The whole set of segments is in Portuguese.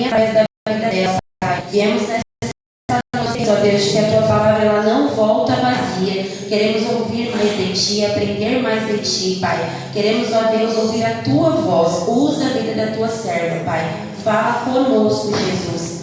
através da vida dela, Pai. Viemos nessa noite, ó Deus, que a tua palavra ela não volta vazia. Queremos ouvir mais de ti, aprender mais de ti, Pai. Queremos, ó Deus, ouvir a tua voz. Usa a vida da tua serva, Pai. Fala conosco, Jesus.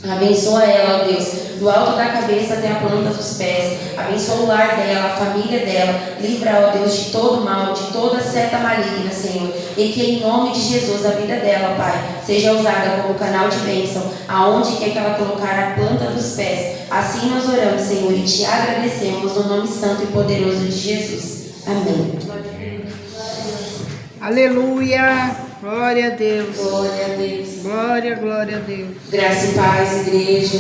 Abençoa ela, ó Deus, do alto da cabeça até a planta dos pés. Abençoa o lar dela, a família dela. Livra, ó Deus, de todo mal, de toda seta maligna, Senhor. E que em nome de Jesus a vida dela, Pai, seja usada como canal de bênção, aonde quer que ela colocar a planta dos pés. Assim nós oramos, Senhor, e te agradecemos no nome santo e poderoso de Jesus. Amém. Aleluia. Glória a Deus. Glória a Deus. Glória, glória a Deus. Graça e paz, igreja.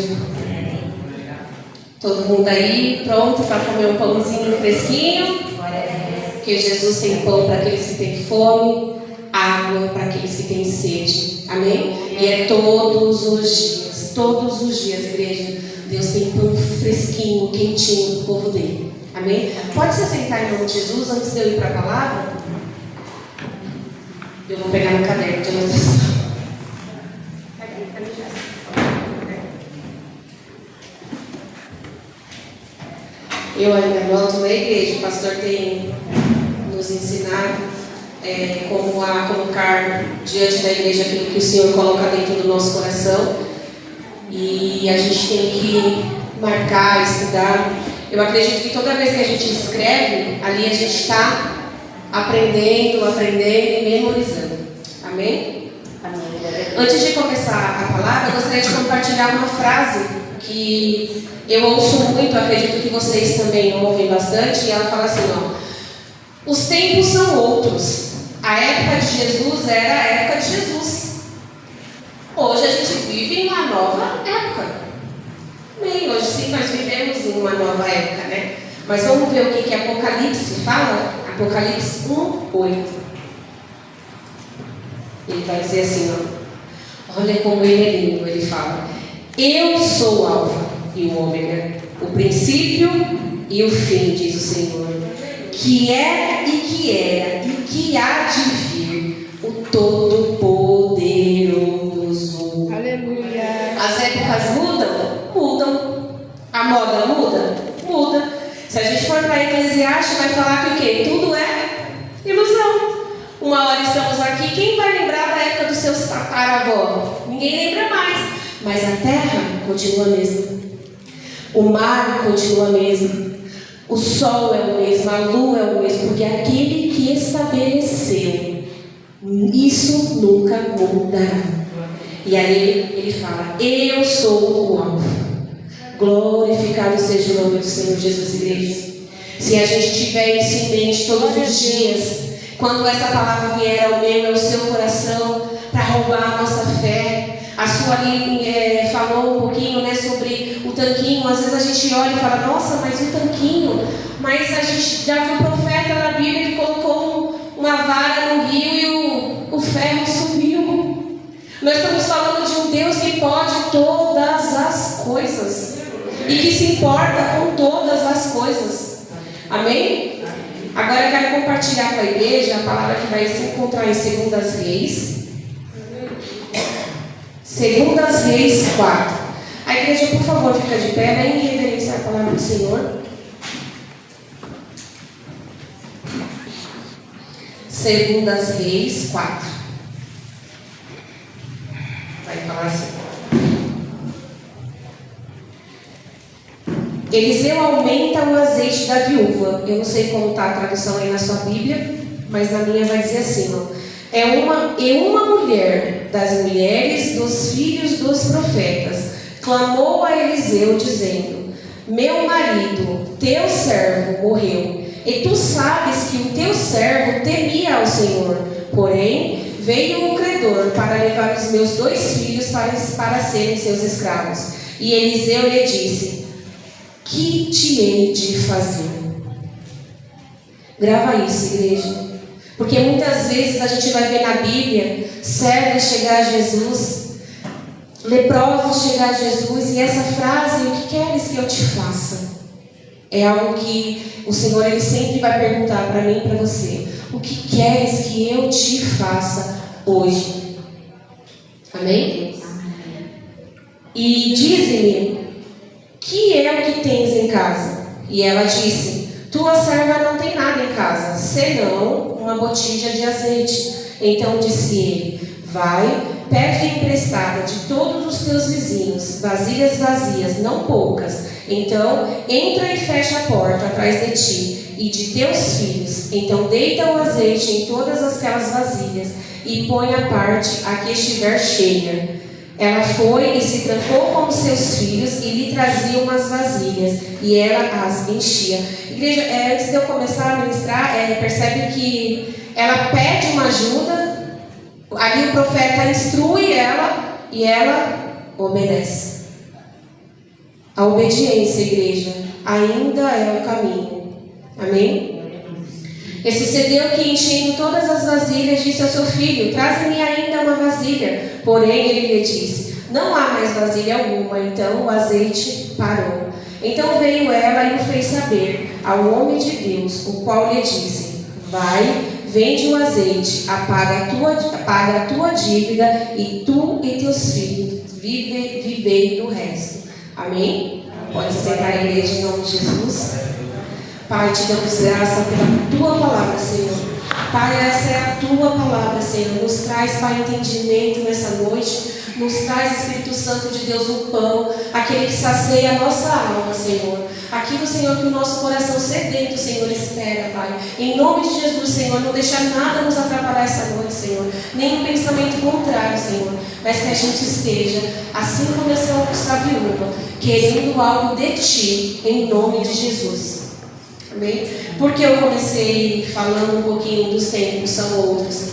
Todo mundo aí pronto para comer um pãozinho fresquinho? Porque Jesus tem pão para aqueles que têm fome, água para aqueles que têm sede. Amém? E é todos os dias, igreja. Deus tem pão fresquinho, quentinho do povo dele. Amém? Pode se sentar em nome de Jesus antes de eu ir para a palavra? Eu vou pegar no caderno de anotação. Eu ainda anoto na igreja. O pastor tem nos ensinado como a colocar diante da igreja aquilo que o Senhor coloca dentro do nosso coração. E a gente tem que marcar, estudar. Eu acredito que toda vez que a gente escreve, ali a gente está aprendendo e memorizando. Amém? Amém. Antes de começar a palavra, eu gostaria de compartilhar uma frase que eu ouço muito, acredito que vocês também ouvem bastante, e ela fala assim, ó: os tempos são outros. A época de Jesus era a época de Jesus. Hoje a gente vive em uma nova época. Bem, hoje sim nós vivemos em uma nova época, né? Mas vamos ver o que Apocalipse fala? Apocalipse 1:8. Ele vai dizer assim, ó. Olha como ele é lindo, ele fala: eu sou o Alfa e o Ômega, o princípio e o fim, diz o Senhor, que é e que era e que há de vir, o Todo-Poderoso. Aleluia. As épocas mudam? Mudam. A moda muda? Muda. Se a gente for para Eclesiastes, vai falar que o quê? Tudo é ilusão. Uma hora estamos aqui, quem vai lembrar da época dos seus tataravós? Ninguém lembra mais. Mas a terra continua a mesma. O mar continua a mesma. O sol é o mesmo, a lua é o mesmo, porque aquele que estabeleceu, isso nunca mudará. E aí ele fala: eu sou o Alfa. Glorificado seja o nome do Senhor Jesus, igreja. Se a gente tiver isso em mente todos os dias, quando essa palavra vier ao meu e ao seu coração para roubar a nossa fé. A sua ali falou um pouquinho, né, sobre o tanquinho. Às vezes a gente olha e fala: nossa, mas o tanquinho. Mas a gente já viu um profeta na Bíblia que colocou uma vara no rio e o ferro subiu. Nós estamos falando de um Deus que pode todas as coisas e que se importa com todas as coisas. Amém? Agora eu quero compartilhar com a igreja a palavra que vai se encontrar em 2 Reis. 2 Reis 4. A igreja, por favor, fica de pé, né, em reverência à palavra do Senhor. 2 Reis 4. Vai falar assim: Eliseu aumenta o azeite da viúva. Eu não sei como está a tradução aí na sua Bíblia, mas na minha vai dizer assim, ó: uma mulher das mulheres dos filhos dos profetas clamou a Eliseu dizendo: meu marido, teu servo, morreu, e tu sabes que o teu servo temia ao Senhor. Porém, veio um credor para levar os meus 2 filhos para serem seus escravos. E Eliseu lhe disse: que te hei de fazer? Grava isso, igreja. Porque muitas vezes a gente vai ver na Bíblia servos chegar a Jesus, leprosos chegar a Jesus, e essa frase: o que queres que eu te faça? É algo que o Senhor ele sempre vai perguntar para mim e para você: o que queres que eu te faça hoje? Amém? E dize-me, que é o que tens em casa? E ela disse, tua serva não tem nada em casa, senão uma botija de azeite. Então disse ele, vai, pede emprestada de todos os teus vizinhos, vasilhas vazias, não poucas. Então entra e fecha a porta atrás de ti e de teus filhos. Então deita o azeite em todas aquelas vasilhas e põe à parte a que estiver cheia. Ela foi e se trancou com os seus filhos e lhe trazia umas vasilhas e ela as enchia. Igreja, antes de eu começar a ministrar, percebe que ela pede uma ajuda, ali o profeta instrui ela e ela obedece. A obediência, igreja, ainda é o caminho. Amém? E sucedeu que, enchendo todas as vasilhas, disse ao seu filho, traze-me ainda uma vasilha. Porém, ele lhe disse, não há mais vasilha alguma. Então o azeite parou. Então veio ela e o fez saber ao homem de Deus, o qual lhe disse, vai, vende o azeite, paga a tua dívida, e tu e teus filhos vivei do resto. Amém? Pode sentar a igreja em nome de Jesus. Pai, te damos graça pela tua palavra, Senhor. Pai, essa é a tua palavra, Senhor. Nos traz, Pai, entendimento nessa noite. Nos traz, Espírito Santo de Deus, o pão, aquele que sacia a nossa alma, Senhor. Aquilo, Senhor, que o nosso coração sedento, Senhor, espera, Pai. Em nome de Jesus, Senhor, não deixa nada nos atrapalhar essa noite, Senhor. Nem um pensamento contrário, Senhor. Mas que a gente esteja, assim como essa viúva, querendo algo de Ti, em nome de Jesus. Amém? Porque eu comecei falando um pouquinho dos tempos, são outros.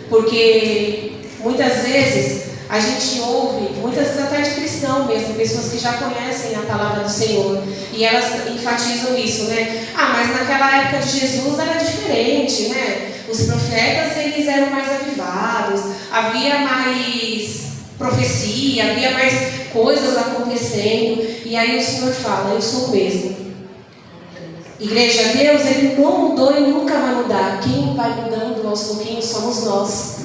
Porque muitas vezes a gente ouve, muitas vezes até de cristão mesmo, pessoas que já conhecem a palavra do Senhor, e elas enfatizam isso, né? Ah, mas naquela época de Jesus era diferente, né? Os profetas, eles eram mais avivados, havia mais profecia, havia mais coisas acontecendo, e aí o Senhor fala, eu sou o mesmo. Igreja, Deus, Ele não mudou e nunca vai mudar. Quem vai mudando aos pouquinhos somos nós.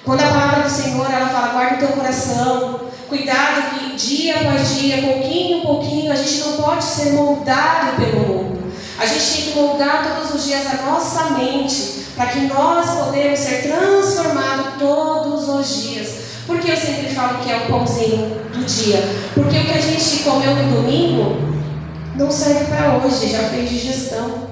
Quando a palavra do Senhor, ela fala, guarda o teu coração, cuidado que dia após dia, pouquinho em pouquinho, a gente não pode ser moldado pelo mundo. A gente tem que moldar todos os dias a nossa mente, para que nós podemos ser transformados todos os dias. Por que eu sempre falo que é o pãozinho do dia? Porque o que a gente comeu no domingo não serve para hoje, já fez digestão.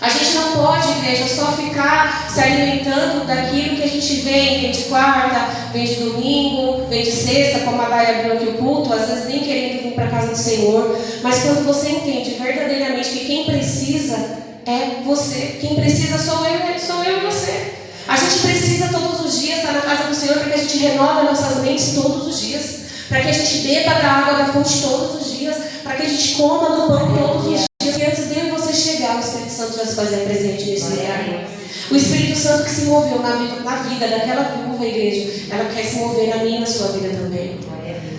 A gente não pode, igreja, só ficar se alimentando daquilo que a gente vem de quarta, vem de domingo, vem de sexta, como a Dai abriu aqui o culto, às vezes nem querendo vir para a casa do Senhor. Mas quando você entende verdadeiramente que quem precisa é você, quem precisa sou eu e você. A gente precisa todos os dias estar na casa do Senhor para que a gente renove nossas mentes todos os dias, para que a gente beba da água da fonte todos os dias, para que a gente coma do pão todos os dias. E antes de eu e você chegar, o Espírito Santo já se fazia presente nesse lugar. O Espírito Santo que se moveu na vida daquela viúva, igreja, ela quer se mover na minha e na sua vida também.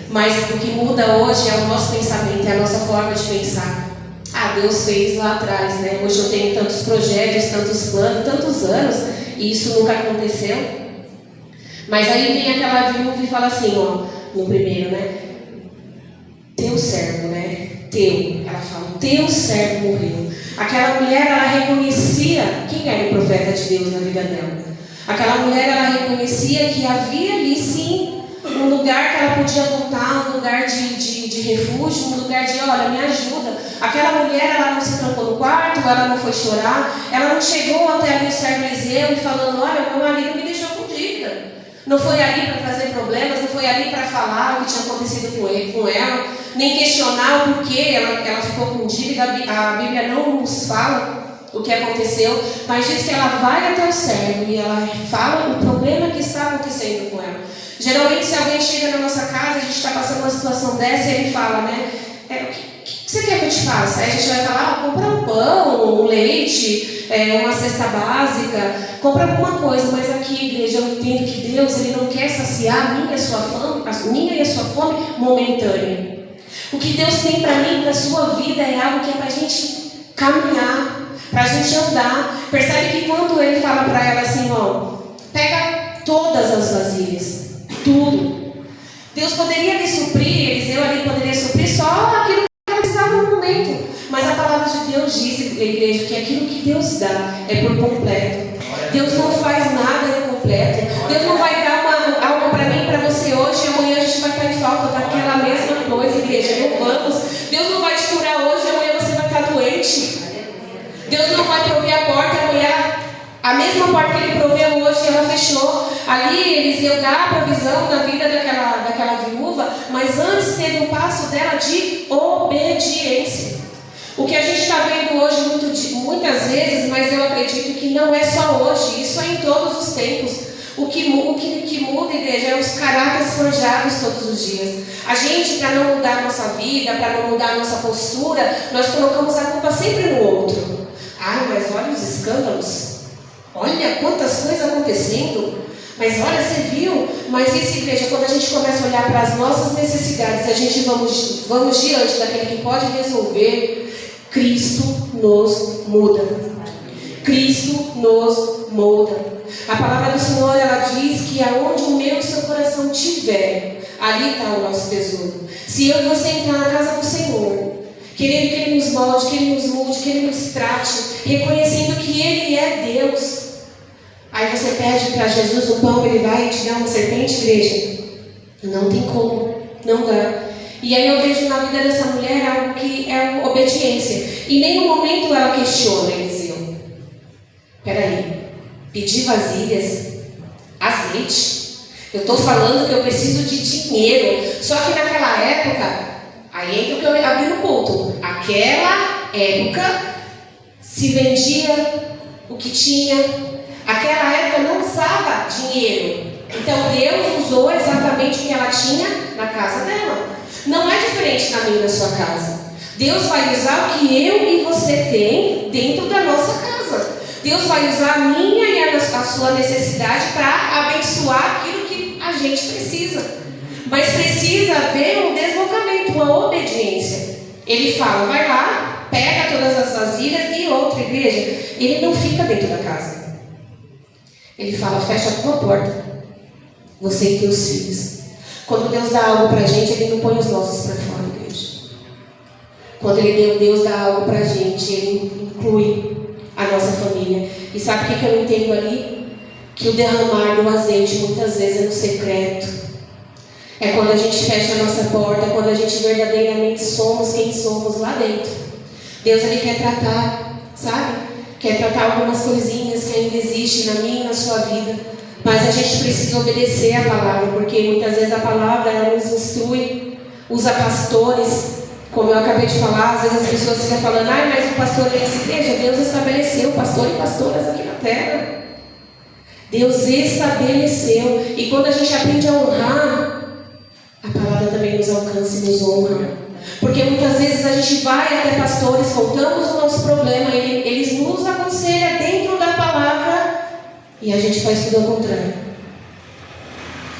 Mas o que muda hoje é o nosso pensamento, é a nossa forma de pensar. Ah, Deus fez lá atrás, né? Hoje eu tenho tantos projetos, tantos planos, tantos anos, e isso nunca aconteceu. Mas aí vem aquela viúva e fala assim, ó, no primeiro, né? Teu servo, né? Teu. Ela fala, teu servo morreu. Aquela mulher, ela reconhecia quem era o profeta de Deus na vida dela. Aquela mulher, ela reconhecia que havia ali, sim, um lugar que ela podia voltar, um lugar de refúgio, um lugar de, olha, me ajuda. Aquela mulher, ela não se trancou no quarto, ela não foi chorar, ela não chegou até ali o servo Eliseu e falando, olha, meu marido me deixou com dívida. Não foi ali para trazer problemas, não foi ali para falar o que tinha acontecido com ela, nem questionar o porquê ela ficou com dívida. A Bíblia não nos fala o que aconteceu, mas diz que ela vai até o servo e ela fala o problema que está acontecendo com ela. Geralmente, se alguém chega na nossa casa, a gente está passando uma situação dessa e ele fala, né? O que você quer que eu te faça? Aí a gente vai falar, compra um pão, um leite, uma cesta básica, compra alguma coisa. Mas aqui, igreja, eu entendo que Deus, Ele não quer saciar a minha e a sua fome momentânea. O que Deus tem para mim, para a sua vida, é algo que é para a gente caminhar, para a gente andar. Percebe que quando Ele fala para ela assim, ó, pega todas as vasilhas. tudo. Deus poderia me suprir, Eliseu ali poderia suprir só aquilo que ela precisava no momento. Mas a palavra de Deus diz, igreja, que aquilo que Deus dá é por completo. Deus não faz nada incompleto. Deus não vai dar algo para mim, para você hoje, e amanhã a gente vai estar em falta daquela mesma coisa, igreja. Não vamos. Deus não vai te curar hoje, amanhã você vai estar doente. Deus não vai prover a porta, amanhã a mesma porta que Ele proveu hoje, ela fechou. Ali Eliseu dá a provisão na vida daquela viúva, mas antes teve um passo dela de obediência. O que a gente está vendo hoje muitas vezes, mas eu acredito que não é só hoje, isso é em todos os tempos. O que muda, igreja, é os caráteres forjados todos os dias. A gente, para não mudar a nossa vida, para não mudar a nossa postura, nós colocamos a culpa sempre no outro. Ai, mas olha os escândalos. Olha quantas coisas acontecendo. Mas olha, você viu? Mas isso, igreja, quando a gente começa a olhar para as nossas necessidades, a gente vamos diante daquele que pode resolver. Cristo nos muda. Cristo nos molda. A palavra do Senhor, ela diz que aonde o meu e o seu coração tiver, ali está o nosso tesouro. Se eu e você entrar na casa do Senhor, querendo que Ele nos molde, que Ele nos mude, que Ele nos trate, reconhecendo que Ele é Deus, aí você pede para Jesus um pão, Ele vai te dar uma serpente, igreja? Não tem como, não dá. E aí eu vejo na vida dessa mulher algo que é obediência. Em nenhum momento ela questiona Eliseu. Peraí, pedir vasilhas, azeite? Eu estou falando que eu preciso de dinheiro. Só que naquela época, aí entra o que eu abri no culto. Aquela época se vendia o que tinha. Aquela época não usava dinheiro. Então Deus usou exatamente o que ela tinha na casa dela. Não é diferente na minha e na sua casa. Deus vai usar o que eu e você tem dentro da nossa casa. Deus vai usar a minha e a sua necessidade para abençoar aquilo que a gente precisa. Mas precisa haver um deslocamento, uma obediência. Ele fala, vai lá, pega todas as vasilhas. E outra, igreja, ele não fica dentro da casa. Ele fala, fecha a tua porta, você e teus filhos. Quando Deus dá algo para a gente, Ele não põe os nossos para fora, igreja. Quando Deus dá algo para a gente, Ele inclui a nossa família. E sabe o que eu não entendo ali? Que o derramar do azeite muitas vezes é no secreto. É quando a gente fecha a nossa porta, quando a gente verdadeiramente somos quem somos lá dentro. Deus, Ele quer tratar, sabe? Quer tratar algumas coisinhas que ainda existem na minha e na sua vida. Mas a gente precisa obedecer a palavra, porque muitas vezes a palavra ela nos instrui, usa pastores, como eu acabei de falar, às vezes as pessoas ficam falando, mas o pastor é essa igreja, Deus estabeleceu pastor e pastoras aqui na terra. Deus estabeleceu, e quando a gente aprende a honrar, a palavra também nos alcança e nos honra. Porque muitas vezes a gente vai até pastores, contamos o nosso problema, eles nos aconselham dentro da palavra, e a gente faz tudo ao contrário.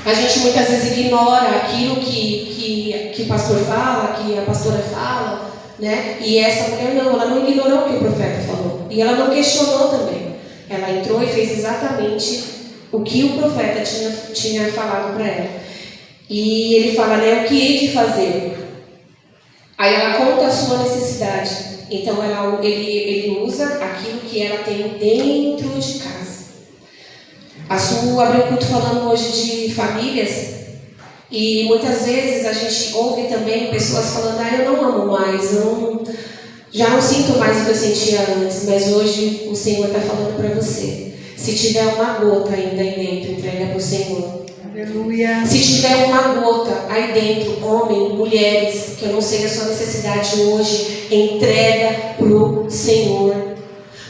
A gente muitas vezes ignora aquilo que o pastor fala, que a pastora fala, né? E essa mulher não, ela não ignorou o que o profeta falou. E ela não questionou também. Ela entrou e fez exatamente o que o profeta tinha falado para ela. E ele fala, né, o que hei de fazer? Aí ela conta a sua necessidade. Então ele usa aquilo que ela tem dentro de casa. A Su abriu o culto falando hoje de famílias. E muitas vezes a gente ouve também pessoas falando, eu não amo mais, já não sinto mais o que eu sentia antes. Mas hoje o Senhor está falando para você. Se tiver uma gota ainda aí dentro, entrega para o Senhor. Aleluia. Se tiver uma gota aí dentro, homem, mulheres, que eu não sei a sua necessidade hoje, entrega para o Senhor.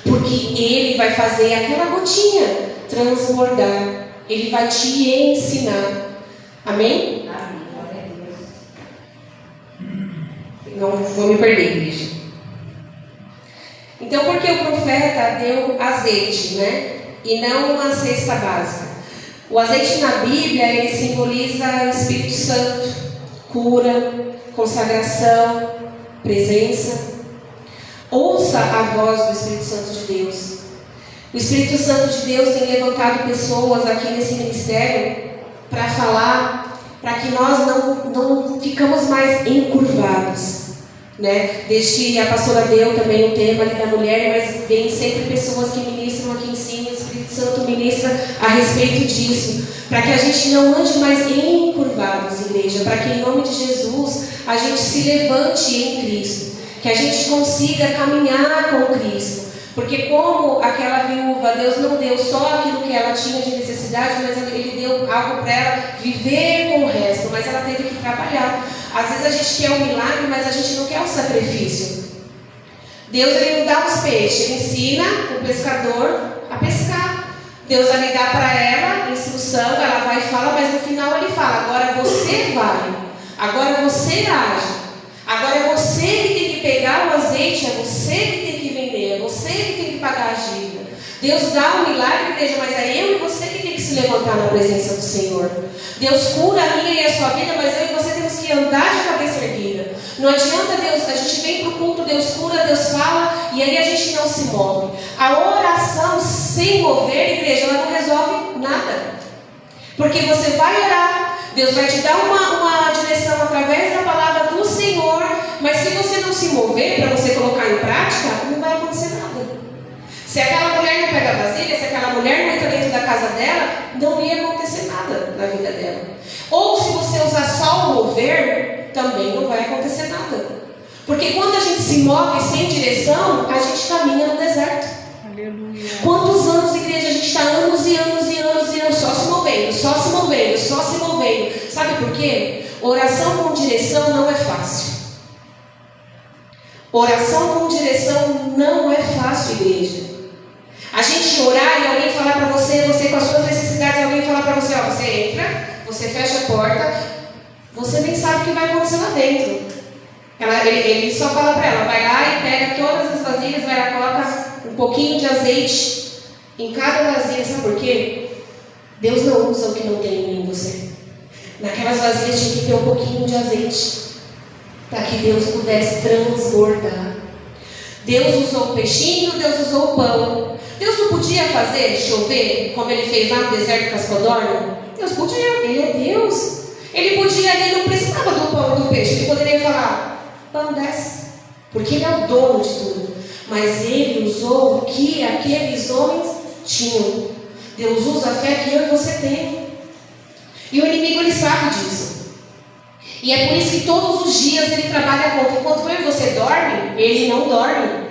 Porque Ele vai fazer aquela gotinha transbordar. Ele vai te ensinar. Amém? Não vou me perder, igreja. Então, por que o profeta deu azeite, né? E não uma cesta básica? O azeite na Bíblia, ele simboliza o Espírito Santo, cura, consagração, presença. Ouça a voz do Espírito Santo de Deus. O Espírito Santo de Deus tem levantado pessoas aqui nesse ministério para falar, para que nós não ficamos mais encurvados, né? Desde a pastora deu também o tema ali da mulher, mas vem sempre pessoas que ministram aqui em cima, o Espírito Santo ministra a respeito disso, para que a gente não ande mais encurvados, igreja, para que em nome de Jesus a gente se levante em Cristo, que a gente consiga caminhar com Cristo. Porque como aquela viúva, Deus não deu só aquilo que ela tinha de necessidade, mas Ele deu algo para ela viver com o resto, mas ela teve que trabalhar. Às vezes a gente quer um milagre, mas a gente não quer um sacrifício. Deus Ele não dá os peixes, Ele ensina o pescador a pescar. Deus ali dá para ela instrução, ela vai e fala, mas no final Ele fala, agora você vai, agora você age. Agora é você que tem que pegar o azeite, é você que tem que vender, é você que tem que pagar a dívida. Deus dá um milagre, igreja, mas é eu e você que tem que se levantar na presença do Senhor. Deus cura a minha e a sua vida, mas eu e você temos que andar de cabeça erguida. Não adianta Deus, a gente vem para o culto, Deus cura, Deus fala, e aí a gente não se move. A oração sem mover, igreja, ela não resolve nada. Porque você vai orar, Deus vai te dar uma direção através da palavra do Senhor, mas se você não se mover para você colocar em prática, não vai acontecer nada. Se aquela mulher não pega a vasilha, se aquela mulher não entra dentro da casa dela, não ia acontecer nada na vida dela. Ou se você usar só o mover, também não vai acontecer nada. Porque quando a gente se move sem direção, a gente caminha no deserto. Aleluia. Quantos anos, igreja, a gente está anos e anos e anos e anos só se movendo, só se movendo, só se movendo. Sabe por quê? Oração com direção não é fácil. Oração com direção não é fácil, igreja. A gente orar e alguém falar para você, você com as suas necessidades, alguém falar para você, ó, você entra, você fecha a porta, você nem sabe o que vai acontecer lá dentro. Ele só fala para ela, vai lá e pega todas as vasilhas, vai lá, coloca um pouquinho de azeite em cada vasilha. Sabe por quê? Deus não usa o que não tem em você. Naquelas vasilhas tinha que ter um pouquinho de azeite, para que Deus pudesse transbordar. Deus usou o peixinho, Deus usou o pão. Deus não podia fazer chover, como Ele fez lá no deserto de Cascodorna? Deus podia, Ele é Deus. Ele podia, Ele não precisava do pão e do peixe. Ele poderia falar, pão desce, porque Ele é o dono de tudo. Mas Ele usou o que aqueles homens tinham. Deus usa a fé que eu e você tem. E o inimigo, ele sabe disso. E é por isso que todos os dias ele trabalha contra. Enquanto eu e você dorme, ele não dorme.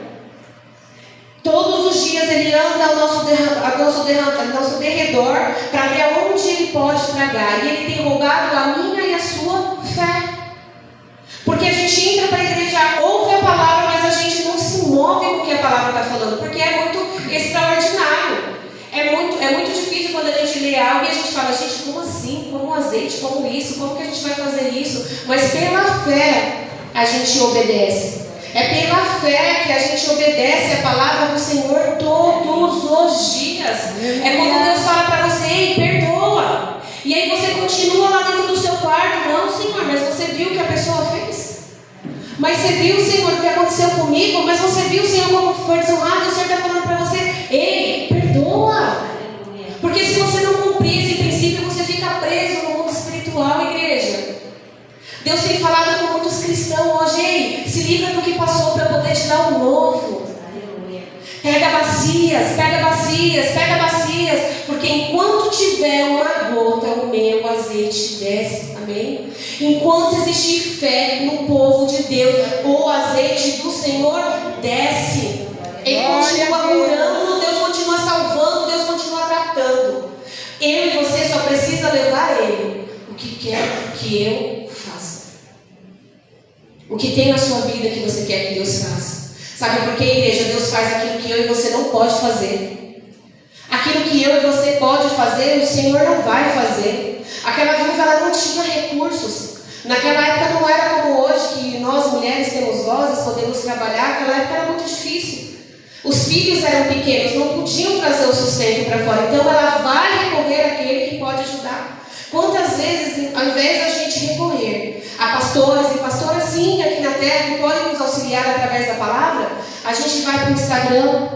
Todos os dias ele anda ao nosso derredor para ver aonde ele pode tragar. E ele tem roubado a minha e a sua fé. Porque a gente entra para a igreja, ouve a palavra, mas a gente não se move com o que a palavra está falando. Porque é muito extraordinário. É muito difícil quando a gente lê algo e a gente fala, gente, como assim? Como azeite? Como isso? Como que a gente vai fazer isso? Mas pela fé a gente obedece. É pela fé que a gente obedece a palavra do Senhor todos os dias. É quando Deus fala para você, ei, perdoa. E aí você continua lá dentro do seu quarto. Não, Senhor, mas você viu o que a pessoa fez? Mas você viu, Senhor, o que aconteceu comigo? Mas você viu, Senhor, como foi desonrado? O Senhor está falando para você, ei, perdoa. Porque se você não cumprir esse princípio, você fica preso no mundo espiritual, igreja. Deus tem falado com muitos cristãos hoje, ei, se livra do que passou para poder te dar um novo. Pega bacias, pega bacias, pega bacias, porque enquanto tiver uma gota, o meu azeite desce, amém? Enquanto existir fé no povo de Deus, o azeite do Senhor desce. Ele continua curando, Deus continua salvando, Deus continua tratando. Eu e você só precisa levar Ele o que quer que eu faça. O que tem na sua vida que você quer que Deus faça. Sabe por que, igreja? Deus faz aquilo que eu e você não pode fazer. Aquilo que eu e você pode fazer, o Senhor não vai fazer. Aquela viúva, ela não tinha recursos. Naquela época não era como hoje, que nós mulheres temos vozes, podemos trabalhar. Naquela época era muito difícil. Os filhos eram pequenos, não podiam trazer o sustento para fora. Então ela vai recorrer àquele que pode ajudar. Quantas vezes, ao invés da gente recorrer a pastores e pastoras, sim, aqui na terra, que podem nos auxiliar através da palavra, a gente vai para o Instagram,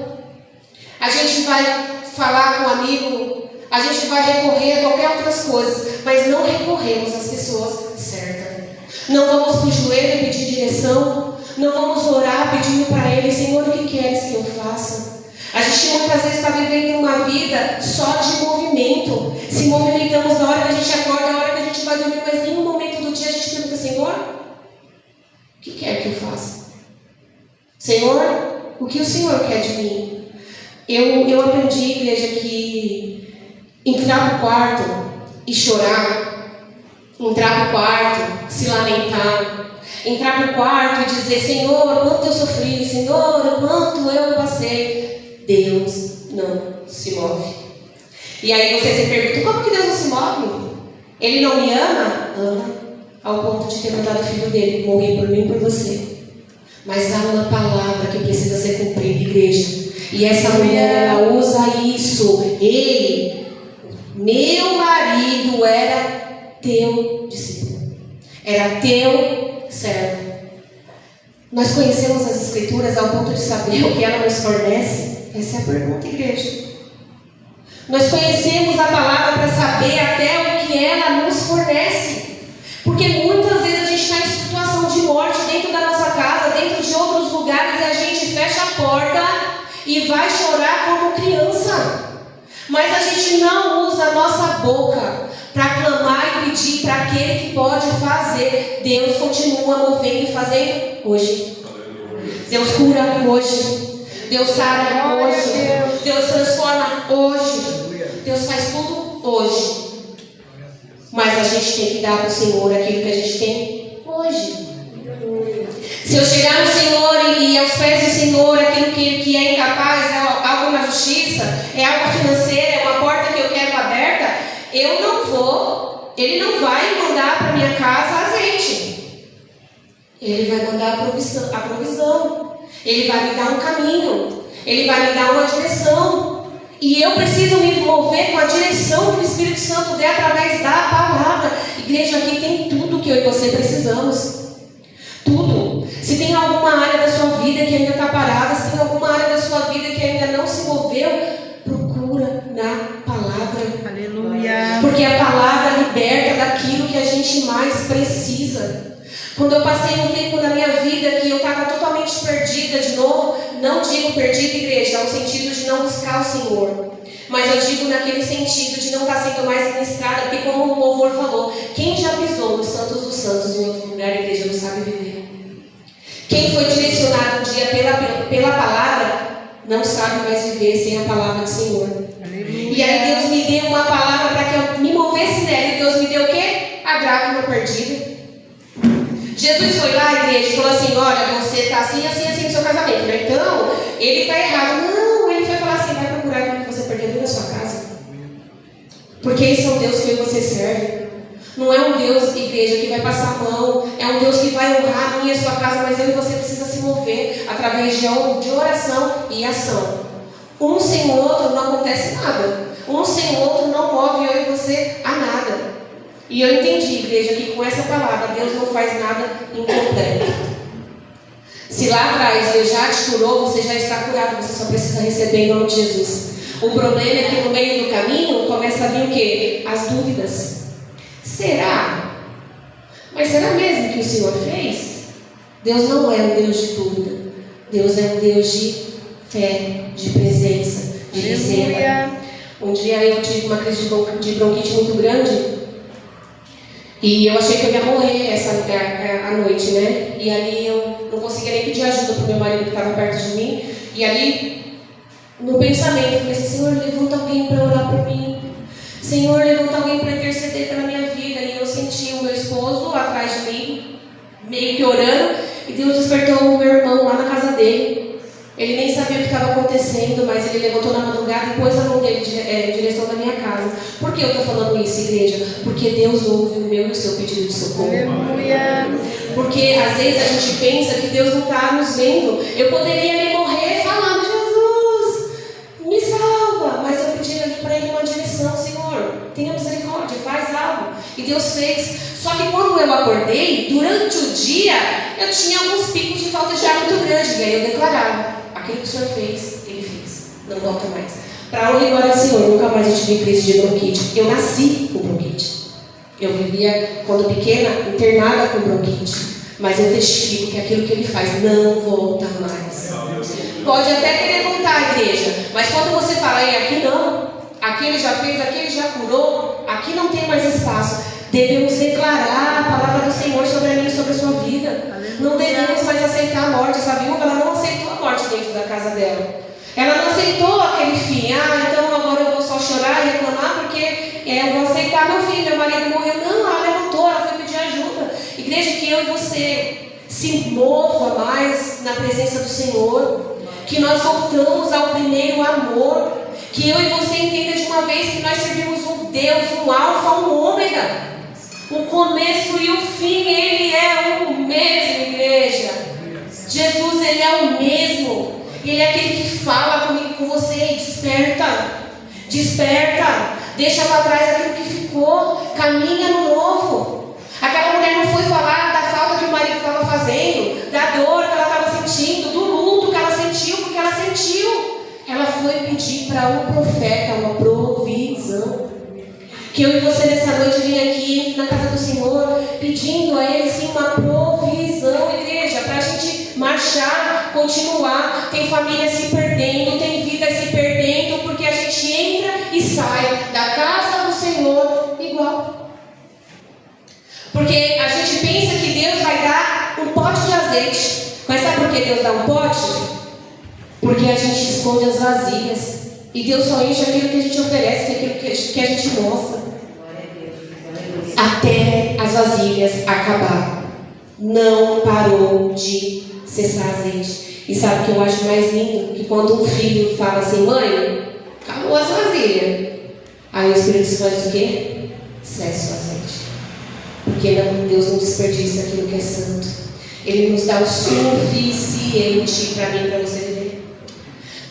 a gente vai falar com um amigo, A gente vai recorrer a qualquer outras coisas, mas não recorremos às pessoas certas. Não vamos para o joelho e pedir direção. Não vamos orar pedindo para Ele: Senhor, o que queres que eu faça? A gente muitas vezes está vivendo uma vida só de movimento. Se movimentamos na hora que a gente acorda, na hora que a gente vai dormir, mas em nenhum momento do dia a gente pergunta: Senhor, o que quer que eu faça? Senhor, o que o Senhor quer de mim? Eu aprendi, igreja, que entrar no quarto e chorar, entrar no quarto, se lamentar, entrar no quarto e dizer: Senhor, quanto eu sofri, Senhor, quanto eu passei, Deus não se move. E aí você se pergunta: como que Deus não se move? Ele não me ama? Ama, ao ponto de ter mandado o filho dele morrer por mim e por você. Mas há uma palavra que precisa ser cumprida, igreja. E essa mulher, ela usa isso. Ei, meu marido era teu discípulo, era teu servo. Nós conhecemos as Escrituras ao ponto de saber o que ela nos fornece? Essa é a pergunta, igreja. Nós conhecemos a palavra para saber até o que ela nos fornece. Porque muitas vezes a gente está em situação de morte dentro da nossa casa, dentro de outros lugares, e a gente fecha a porta e vai chorar como criança. Mas a gente não usa a nossa boca para clamar e pedir para aquele que pode fazer. Deus continua movendo e fazendo hoje. Deus cura hoje. Deus sara hoje. Deus transforma hoje. Deus faz tudo hoje. Mas a gente tem que dar para o Senhor aquilo que a gente tem hoje. Se eu chegar no Senhor e aos pés do Senhor, aquilo que é incapaz, é algo na justiça, é algo financeiro, é uma porta que eu quero aberta, eu não vou, Ele não vai mandar para minha casa azeite. Ele vai mandar a provisão. Ele vai me dar um caminho. Ele vai me dar uma direção. E eu preciso me mover com a direção que o Espírito Santo der através da palavra. Igreja, aqui tem tudo que eu e você precisamos. Tudo. Se tem alguma área da sua vida que ainda está parada, se tem alguma área da sua vida que ainda não se moveu, procura na palavra. Aleluia. Porque a palavra liberta daquilo que a gente mais precisa. Quando eu passei um tempo na minha vida que eu estava totalmente perdida de novo, não digo perdida, igreja, no sentido de não buscar o Senhor, mas eu digo naquele sentido de não estar sendo mais ministrada, porque como o louvor falou, quem já pisou nos Santos dos Santos em outro lugar, a igreja não sabe viver. Quem foi direcionado um dia pela palavra, não sabe mais viver sem a palavra do Senhor. Aleluia. E aí Deus me deu uma palavra para que eu me movesse nela, e Deus me deu o quê? A dracma perdida. Jesus foi lá, igreja, e falou assim: olha, você está assim, assim, assim no seu casamento, né? Então, ele está errado. Não, ele foi falar assim: vai procurar aquilo que você perdeu dentro da sua casa. Porque esse é o Deus que você serve. Não é um Deus, igreja, que vai passar a mão. É um Deus que vai honrar a minha e a sua casa, mas eu e você precisa se mover através de oração e ação. Um sem o outro não acontece nada. Um sem o outro não move eu e você a nada. E eu entendi, igreja, que com essa palavra Deus não faz nada incompleto. Se lá atrás Deus já te curou, você já está curado, você só precisa receber em nome de Jesus. O problema é que no meio do caminho começa a vir o quê? As dúvidas. Será? Mas será mesmo que o Senhor fez? Deus não é um Deus de dúvida. Deus é um Deus de fé, de presença, de reserva. Um dia eu tive uma crise de bronquite muito grande. E eu achei que eu ia morrer à noite, né? E ali eu não conseguia nem pedir ajuda para o meu marido que estava perto de mim. E ali, no pensamento, eu falei assim: Senhor, levanta alguém para orar por mim. Senhor, levanta alguém para interceder pela minha vida. E eu senti o meu esposo atrás de mim, meio que orando. E Deus despertou o meu irmão lá na casa dele. Ele nem sabia o que estava acontecendo, mas ele levantou na madrugada e pôs a mão dele em direção da minha casa. Por que eu estou falando isso, igreja? Porque Deus ouve o meu e o seu pedido de socorro. Aleluia. Porque às vezes a gente pensa que Deus não está nos vendo. Eu poderia me morrer falando: Jesus, me salva. Mas eu pedi para ele uma direção: Senhor, tenha misericórdia, faz algo. E Deus fez. Só que quando eu acordei, durante o dia, eu tinha alguns picos de falta de ar muito grande. E aí eu declarava: aquilo que o Senhor fez, Ele fez. Não volta mais. Para honra e glória ao Senhor, nunca mais eu tive crise de bronquite. Eu nasci com bronquite. Eu vivia, quando pequena, internada com bronquite. Mas eu testifico que aquilo que ele faz não volta mais. Pode até querer voltar à igreja, mas quando você fala, aqui não, aqui ele já fez, aqui ele já curou, aqui não tem mais espaço. Devemos declarar a palavra do Senhor sobre a minha e sobre a sua vida. Não devemos mais aceitar a morte. Essa viúva, ela não aceitou a morte dentro da casa dela. Ela não aceitou aquele fim. Então agora eu vou só chorar e reclamar porque eu vou aceitar meu filho, meu marido morreu. Não, ela levantou, ela foi pedir ajuda. Igreja, que eu e você se mova mais na presença do Senhor. Que nós voltamos ao primeiro amor. Que eu e você entenda de uma vez que nós servimos um Deus, um alfa, um ômega. O começo e o fim, Ele é o mesmo, igreja. Jesus, Ele é o mesmo. Ele é aquele que fala comigo, com você. Desperta, desperta. Deixa para trás aquilo que ficou. Caminha no novo. Aquela mulher não foi falar da falta que o marido estava fazendo, da dor que ela estava sentindo, do luto que ela sentiu, porque ela sentiu. Ela foi pedir para um profeta uma provisão. Que eu e você nessa noite vem aqui na casa do Senhor pedindo a Ele sim uma provisão, igreja, para a gente marchar, continuar. Tem família se perdendo, tem vida se perdendo, porque a gente entra e sai da casa do Senhor igual. Porque a gente pensa que Deus vai dar um pote de azeite. Mas sabe por que Deus dá um pote? Porque a gente esconde as vasilhas. E Deus só enche aquilo que a gente oferece, aquilo que a gente mostra. Até as vasilhas acabar. Não parou de cessar azeite. E sabe o que eu acho mais lindo? Que quando um filho fala assim, mãe, acabou as vasilhas. Aí o Espírito Santo faz o quê? Cessa o azeite. Porque Deus não desperdiça aquilo que é santo. Ele nos dá o suficiente para mim e para você viver.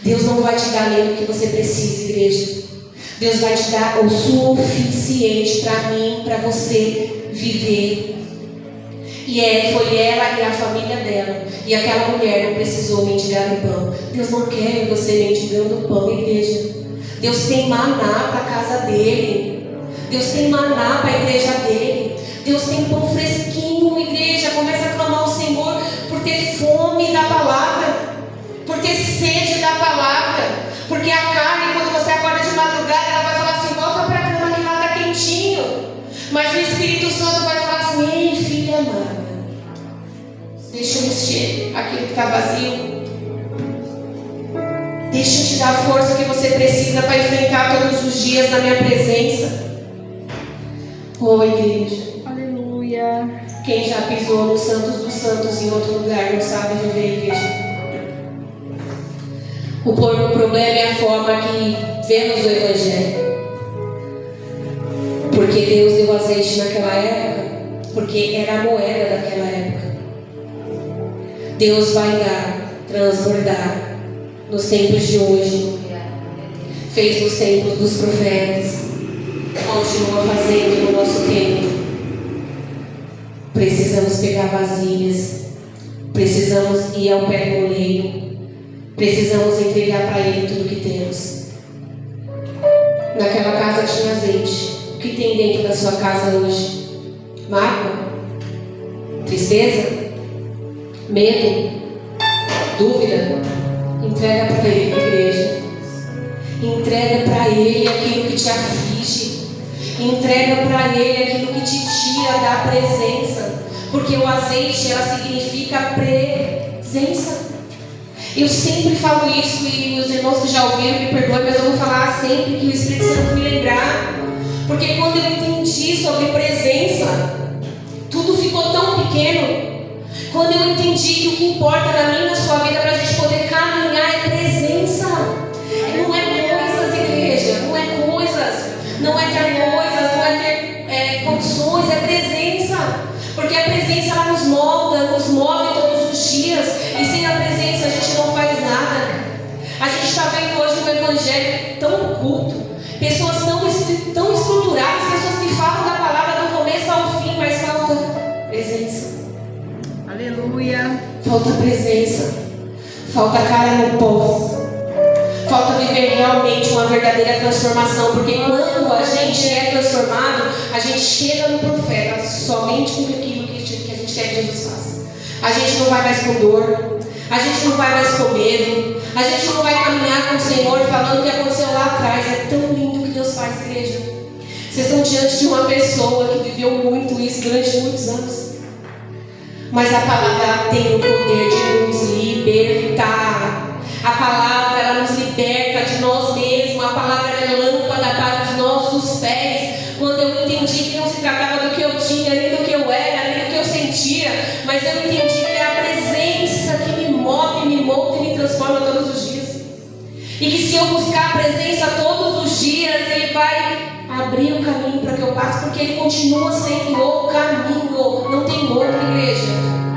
Deus não vai te dar nem o que você precisa, igreja. Deus vai te dar o suficiente para mim, para você viver. E foi ela e a família dela. E aquela mulher não precisou mendigar o pão. Deus não quer você mendigando o pão, igreja. Deus tem maná para a casa dele. Deus tem maná para a igreja dele. Deus tem pão fresquinho, igreja. Começa a clamar ao Senhor por ter fome da palavra, por ter sede da palavra. Porque a carne, quando você acorda de madrugada, ela vai falar assim, volta para a cama que lá está quentinho. Mas o Espírito Santo vai falar assim, ei, filha amada, deixa eu encher aquilo que está vazio. Deixa eu te dar a força que você precisa para enfrentar todos os dias na minha presença. Oh, igreja. Aleluia. Quem já pisou nos Santos dos Santos em outro lugar não sabe viver, igreja. O problema é a forma que vemos o Evangelho. Porque Deus deu azeite naquela época, porque era a moeda daquela época. Deus vai dar, transbordar nos tempos de hoje. Fez nos tempos dos profetas, continua fazendo no nosso tempo. Precisamos pegar vasilhas, precisamos ir ao pé do oleiro, precisamos entregar para Ele tudo que temos. Naquela casa tinha azeite. O que tem dentro da sua casa hoje? Mágoa? Tristeza? Medo? Dúvida? Entrega para Ele, igreja. Entrega para Ele aquilo que te aflige. Entrega para Ele aquilo que te tira da presença. Porque o azeite, ela significa presença. Eu sempre falo isso e os irmãos que já ouviram me perdoem, mas eu vou falar sempre que o Espírito Santo me lembrar. Porque quando eu entendi sobre presença, tudo ficou tão pequeno. Quando eu entendi que o que importa na minha e na sua vida para a gente poder caminhar é presença. Não é coisas, igreja, não é coisas, não é ter coisas, não é ter condições, é presença. Porque a presença ela nos molda, nos move todos os dias. E sem a presença a gente não faz nada. A gente está vendo hoje um evangelho tão culto, pessoas tão estruturadas, pessoas que falam da palavra do começo ao fim, mas falta presença. Aleluia. Falta presença. Falta cara no pó. Falta falta viver realmente uma verdadeira transformação, porque quando a gente é transformado, a gente chega no profeta somente com aquilo que a gente quer que Jesus faça. A gente não vai mais com dor, a gente não vai mais com medo, a gente não vai caminhar com o Senhor falando o que aconteceu lá atrás. É tão lindo o que Deus faz, igreja. Vocês estão diante de uma pessoa que viveu muito isso durante muitos anos. Mas a palavra ela tem o poder de nos libertar. A palavra ela nos liberta de nós mesmos. A palavra é lâmpada para os nossos pés. Quando eu entendi que não se tratava do que eu tinha, nem do que eu era, nem do que eu sentia, mas eu entendi que é a presença que me move, me molda e me transforma todos os dias. E que se eu buscar a presença todos os dias, Ele vai abrir o caminho para que eu passe, porque Ele continua sendo o caminho. Não tem outro, igreja.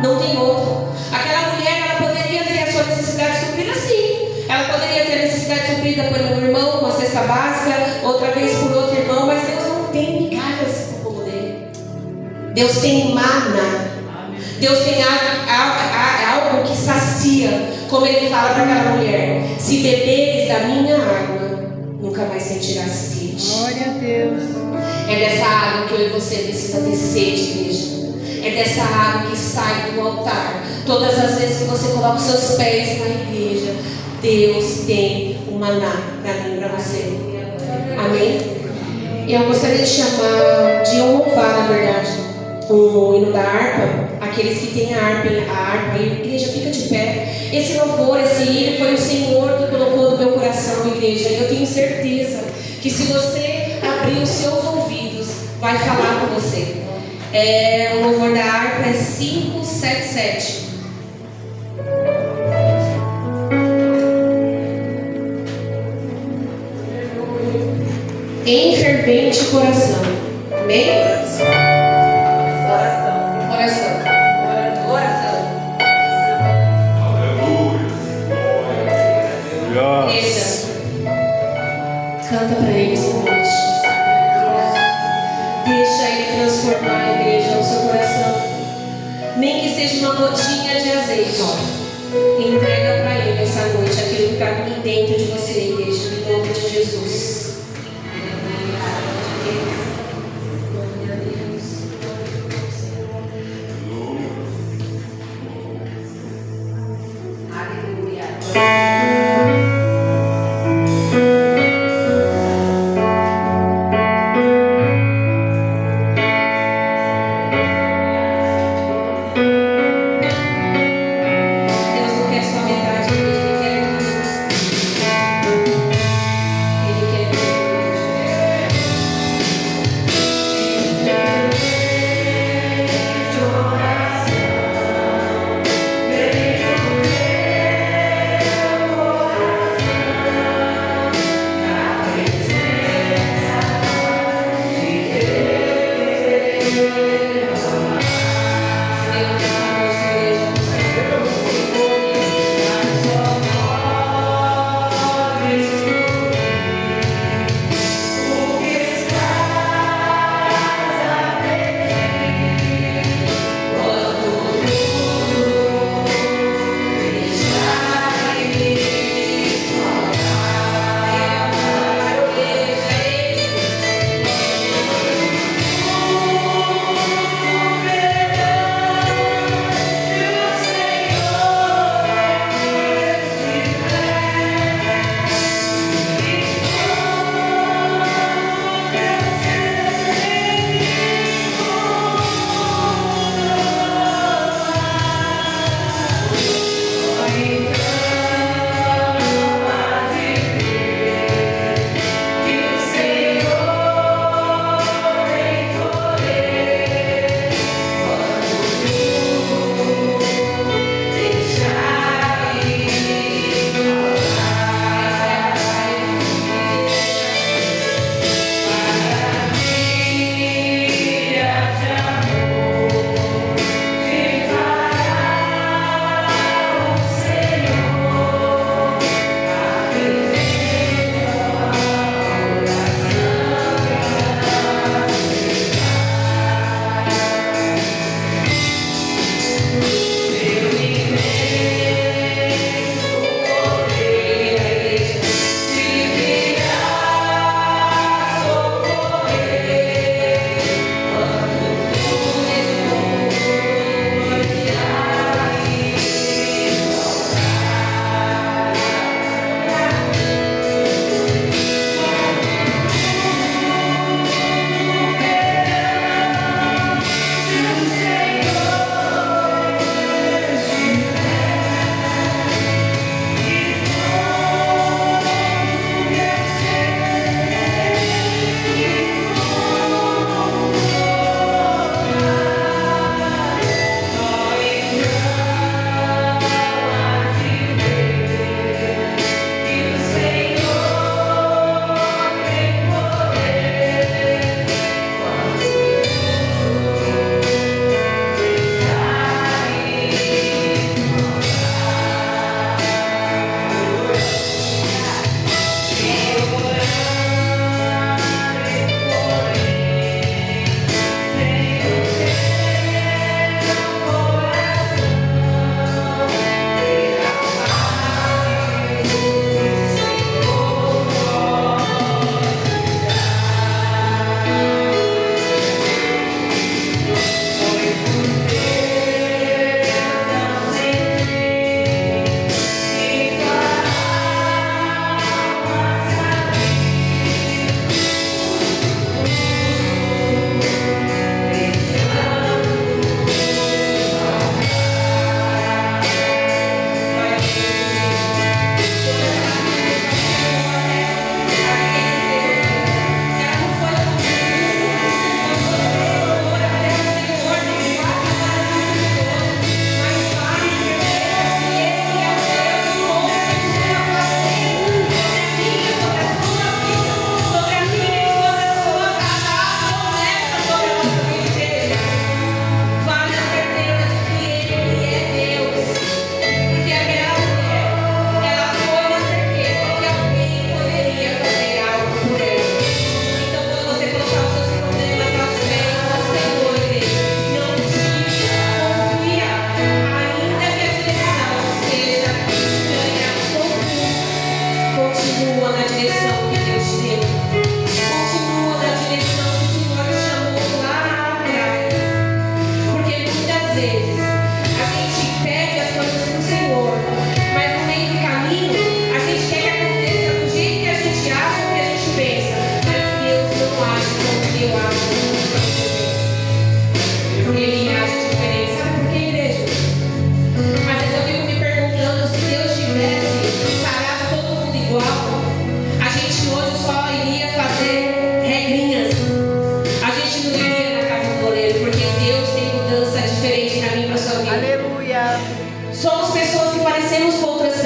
Não tem outro. Aquela mulher, ela poderia ter a sua necessidade suprida, sim. Ela poderia ter a necessidade suprida por um irmão, uma cesta básica, outra vez por outro irmão, mas Deus não tem migalhas no povo dele. Deus tem mana. Deus tem algo que sacia. Como Ele fala para aquela mulher: se beberes da minha água, nunca mais sentirás sede. Glória a Deus. É dessa água que eu e você precisa ter sede, igreja. É dessa água que sai do altar. Todas as vezes que você coloca os seus pés na igreja, Deus tem um maná para mim, para você. Amém? Eu gostaria de chamar, de louvar, na verdade, o hino da harpa. Aqueles que têm a harpa, a igreja, fica de pé. Esse louvor, esse hino foi o Senhor que colocou no meu coração, igreja. E eu tenho certeza que se você abrir os seus ouvidos, vai falar com você. O louvor da harpa é 577. Em fervente coração. Amém? Oração. Igreja, canta para Ele essa noite. Deixa Ele transformar a igreja, o seu coração. Nem que seja uma gotinha de azeite. Entrega para Ele essa noite aquilo que está dentro de você, igreja, em nome de Jesus.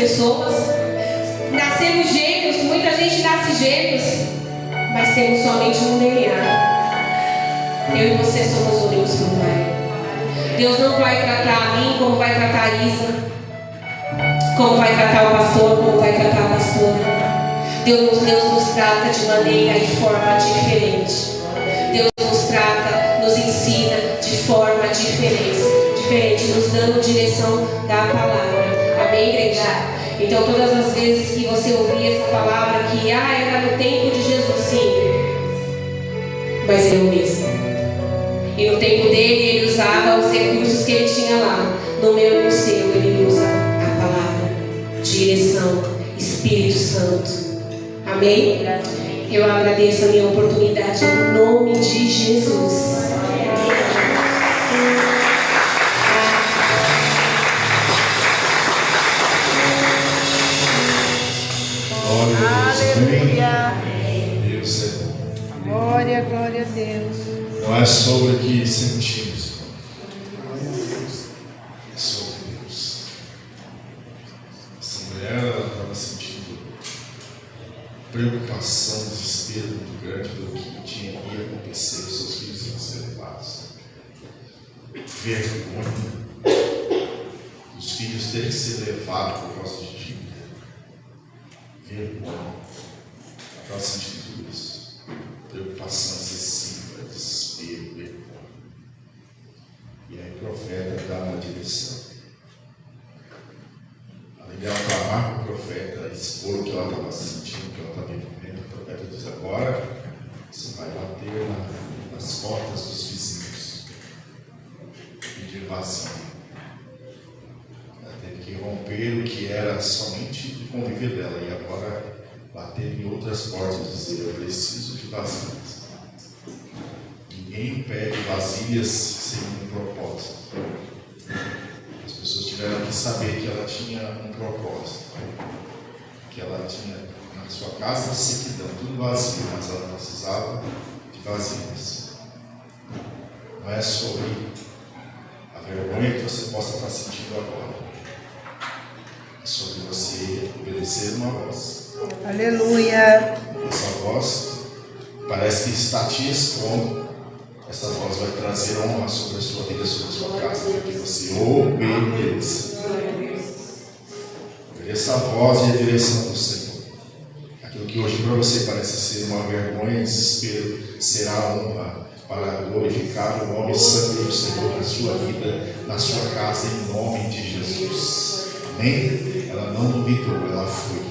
pessoas. Nascemos gêmeos, muita gente nasce gêmeos, mas temos somente um DNA. Eu e você somos únicos para o Pai. Deus não vai tratar a mim como vai tratar a Isa, como vai tratar o pastor, como vai tratar a pastora. Deus nos trata de maneira e forma diferente. Deus nos trata, nos ensina de forma diferente, nos dando direção da palavra. Amém, igreja? Então, todas as vezes que você ouvir essa palavra que era no tempo de Jesus, sim, mas é o mesmo. E no tempo dele, ele usava os recursos que ele tinha lá. No meu e no seu, ele usa a palavra, direção, Espírito Santo. Amém? Eu agradeço a minha oportunidade em nome de Jesus. Aleluia. Deus é bom. Glória, glória a Deus. Não é sobre o que sentimos, é sobre Deus. Essa mulher estava sentindo preocupação, desespero muito grande do que ia acontecer, os seus filhos iam ser levados. Vergonha dos filhos terem que ser levados por causa de dívida. Vergonha. Ela estava sentindo tudo isso. Preocupação excessiva, desespero, vergonha. E aí o profeta dá uma direção. Além de ela clamar para o profeta, expor o que ela estava sentindo, o que ela estava vivendo, o profeta diz: agora você vai bater nas portas dos vizinhos, pedir vazio. Ela teve que romper o que era somente de conviver dela e agora bater em outras portas e dizer: eu preciso de vasilhas. Ninguém pede vasilhas sem um propósito. As pessoas tiveram que saber que ela tinha um propósito, que ela tinha na sua casa sequidão, tudo vazio, mas ela precisava de vasilhas. Não é sobre a vergonha que você possa estar sentindo agora, é sobre você obedecer uma voz. Aleluia. Essa voz parece que está te expondo. Essa voz vai trazer honra sobre a sua vida, sobre a sua casa, porque você obedeça. Obedeça a voz e a direção do Senhor. Aquilo que hoje para você parece ser uma vergonha e desespero, será honra para glorificar o nome santo do Senhor na sua vida, na sua casa, em nome de Jesus. Amém? Ela não duvidou, ela foi.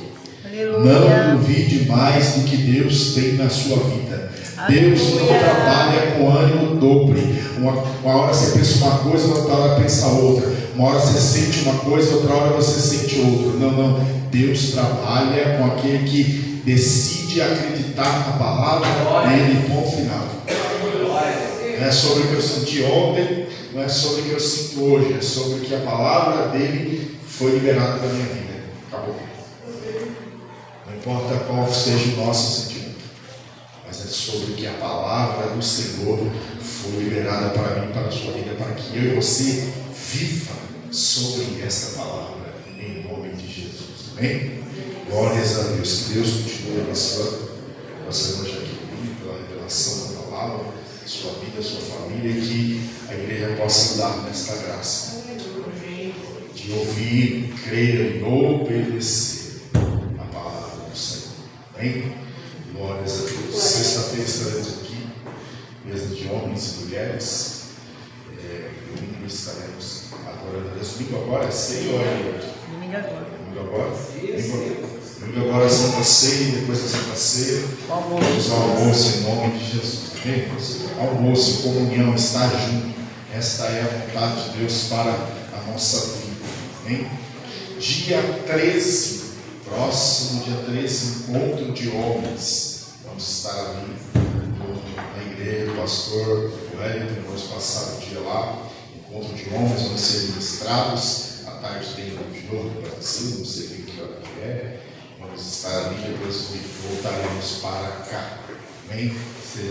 Não duvide mais do que Deus tem na sua vida. Deus não trabalha com ânimo dobre. Uma hora você pensa uma coisa, outra hora pensa outra. Uma hora você sente uma coisa, outra hora você sente outra. Não. Deus trabalha com aquele que decide acreditar na palavra dele, ponto final. Não é sobre o que eu senti ontem, não é sobre o que eu sinto hoje, é sobre o que a palavra dele foi liberada da minha vida. Acabou. Não importa qual seja o nosso sentimento, mas é sobre o que a palavra do Senhor foi liberada para mim, para a sua vida, para que eu e você viva sobre essa palavra, em nome de Jesus. Amém? Glórias a Deus. Que Deus continue abençoando você hoje aqui pela revelação da palavra, sua vida, sua família, e que a igreja possa andar nesta graça de ouvir, crer e obedecer a palavra do Senhor. Amém? Glórias a Deus. Sexta-feira estaremos aqui, mesa de homens e mulheres. Domingo estaremos adorando a Deus. Domingo agora é ceia ou é noite? Domingo agora. Domingo agora? Domingo agora é Santa Ceia, e depois da Santa Ceia, vamos ao almoço em nome de Jesus. Amém? Almoço, comunhão, estar junto. Esta é a vontade de Deus para a nossa vida. Amém? Dia 13, próximo dia 13, encontro de homens. Vamos estar ali na igreja, o pastor Wellington, vamos passar o dia lá. Encontro de homens, vamos ser ministrados. À tarde tem de novo no Brasil, não sei que hora que é. Vamos estar ali, depois voltaremos para cá. Amém?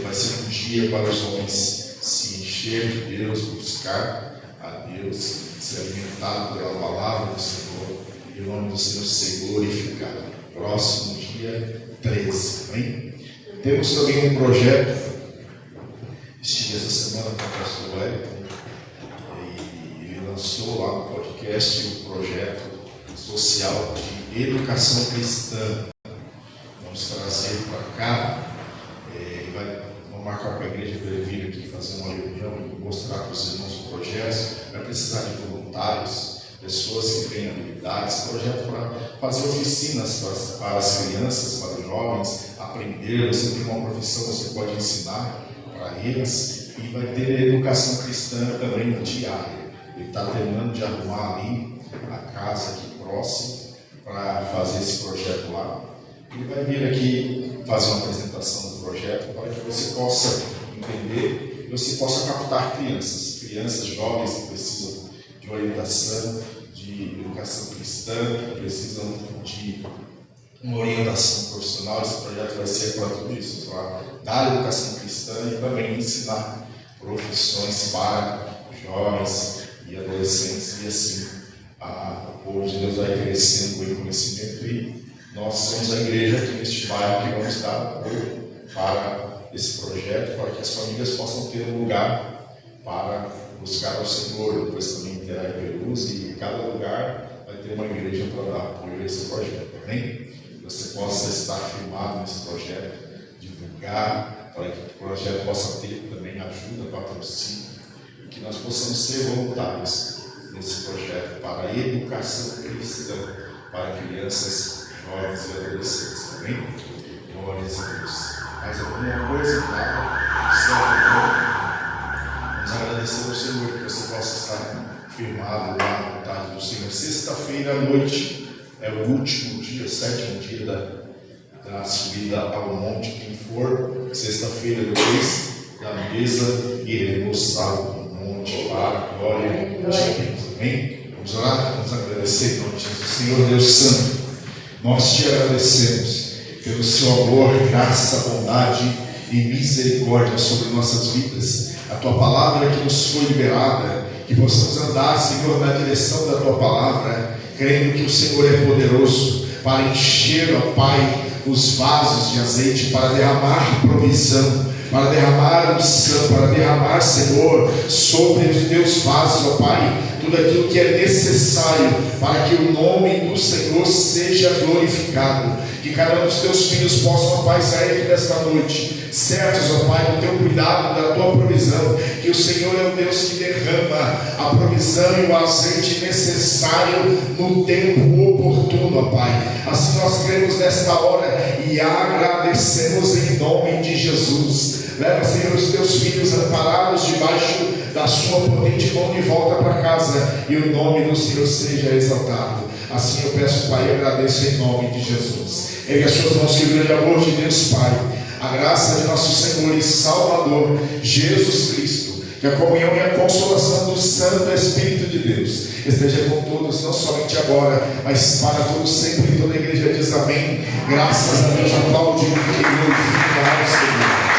Vai ser um dia para os homens se encher de Deus, buscar a Deus, ser alimentado pela palavra do Senhor e o nome do Senhor ser glorificado. Próximo dia 13, amém? Temos também um projeto. Estive essa semana com o pastor Wellington e ele lançou lá no podcast o projeto social de educação cristã. Vamos trazer para cá, vamos marcar com a igreja para ele vir aqui fazer uma reunião e mostrar para os irmãos o projeto. Vai precisar de voluntários, pessoas que têm habilidades, projeto para fazer oficinas para as crianças, para os jovens, aprender. Você tem uma profissão, você pode ensinar para eles, e vai ter educação cristã também diária. Ele está terminando de arrumar ali a casa aqui próximo para fazer esse projeto lá. Ele vai vir aqui fazer uma apresentação do projeto para que você possa entender e você possa captar crianças jovens que precisam de orientação, de educação cristã, que precisam de uma orientação profissional. Esse projeto vai ser para tudo isso, para dar educação cristã e também ensinar profissões para jovens e adolescentes, e assim o povo de Deus vai crescendo em conhecimento, e nós somos a igreja aqui neste bairro que vamos dar apoio para esse projeto, para que as famílias possam ter um lugar para buscar o Senhor. Depois também terá Perus, e em cada lugar vai ter uma igreja para dar apoio a esse projeto, amém? Você possa estar firmado nesse projeto, divulgar, para que o projeto possa ter também ajuda, patrocínio, e que nós possamos ser voluntários nesse projeto para a educação cristã para crianças, jovens e adolescentes, amém? Glórias a Deus. Mais alguma coisa? Nada? Vamos agradecer ao Senhor que você possa estar firmado lá na vontade do Senhor. Sexta-feira à noite é o último dia, o sétimo dia da subida ao monte. Quem for, sexta-feira depois da mesa, iremos ao monte para a glória de Deus. Amém? Vamos orar? Vamos agradecer em nome de Jesus. Senhor Deus Santo, nós te agradecemos pelo seu amor, graça, bondade e misericórdia sobre nossas vidas. A tua palavra que nos foi liberada, que possamos andar, Senhor, na direção da tua palavra, crendo que o Senhor é poderoso para encher, ó Pai, os vasos de azeite, para derramar provisão, para derramar unção, para derramar, Senhor, sobre os teus vasos, ó Pai, tudo aquilo que é necessário para que o nome do Senhor seja glorificado. Que cada um dos teus filhos possam, ó Pai, sair desta noite certos, ó Pai, do teu cuidado, da tua provisão, que o Senhor é o Deus que derrama a provisão e o azeite necessário no tempo oportuno, ó Pai. Assim nós cremos nesta hora e agradecemos em nome de Jesus. Leva, Senhor, os teus filhos amparados debaixo da sua potente mão de volta para casa, e o nome do Senhor seja exaltado. Assim eu peço, Pai, e agradeço em nome de Jesus. Ergue as suas mãos, que o grande amor de Deus, Pai, a graça de nosso Senhor e Salvador Jesus Cristo, que a comunhão e a consolação do Santo Espírito de Deus esteja com todos, não somente agora, mas para todos sempre. E toda a igreja diz amém. Graças a Deus. Aplaude o Senhor.